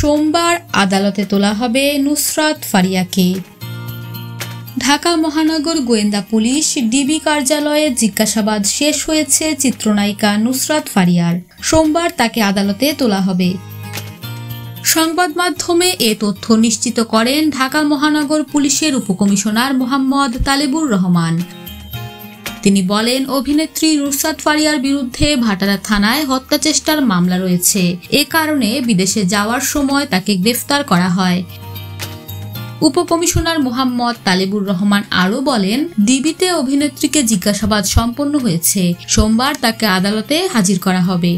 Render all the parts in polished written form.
সোমবার আদালতে তোলা হবে নুসরাত ফারিয়াকে। ঢাকা মহানগর গোয়েন্দা পুলিশ ডিবি কার্যালয়ে জিজ্ঞাসাবাদ শেষ হয়েছে চিত্রনায়িকা নুসরাত ফারিয়ার। সোমবার তাকে আদালতে তোলা হবে। সংবাদ মাধ্যমে এ তথ্য নিশ্চিত করেন ঢাকা মহানগর পুলিশের উপকমিশনার মোহাম্মদ তালেবুর রহমান। তিনি বলেন, অভিনেত্রী নুসরাত ফারিয়ার বিরুদ্ধে ভাটারা থানায় হত্যাচেষ্টার মামলা রয়েছে। এ কারণে বিদেশে যাওয়ার সময় তাকে গ্রেফতার করা হয়। উপকমিশনার মোহাম্মদ তালেবুর রহমান আরও বলেন, ডিবিতে অভিনেত্রীকে জিজ্ঞাসাবাদ সম্পন্ন হয়েছে। সোমবার তাকে আদালতে হাজির করা হবে।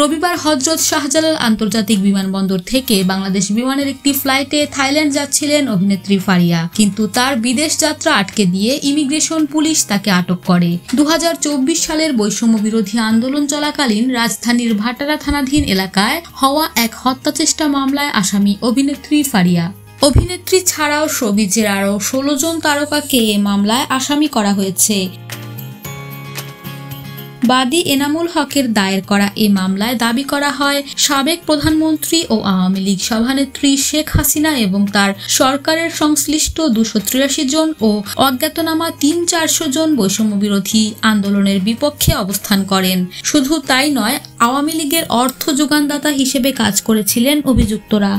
রবিবার হযরত শাহজালাল আন্তর্জাতিক বিমানবন্দর থেকে বাংলাদেশ বিমানের একটি ফ্লাইটে থাইল্যান্ড যাচ্ছিলেন অভিনেত্রী ফারিয়া, কিন্তু তার বিদেশ যাত্রা আটকে দিয়ে ইমিগ্রেশন পুলিশ তাকে আটক করে। 2024 সালের বৈষম্য বিরোধী আন্দোলন চলাকালীন রাজধানীর ভাটারা থানাধীন এলাকায় হওয়া এক হত্যাচেষ্টা মামলায় আসামি অভিনেত্রী ফারিয়া। অভিনেত্রী ছাড়াও শোবিজের আরও 16 জন তারকাকে এ মামলায় আসামি করা হয়েছে। বাদী এনামুল হকের দায়ের করা এ মামলায় দাবি করা হয়, সাবেক প্রধানমন্ত্রী ও আওয়ামী লীগ সভানেত্রী শেখ হাসিনা এবং তার সরকারের সংশ্লিষ্ট 283 জন ও অজ্ঞাতনামা 300-400 জন বৈষম্য বিরোধী আন্দোলনের বিপক্ষে অবস্থান করেন। শুধু তাই নয়, আওয়ামী লীগের অর্থ যোগানদাতা হিসেবে কাজ করেছিলেন অভিযুক্তরা।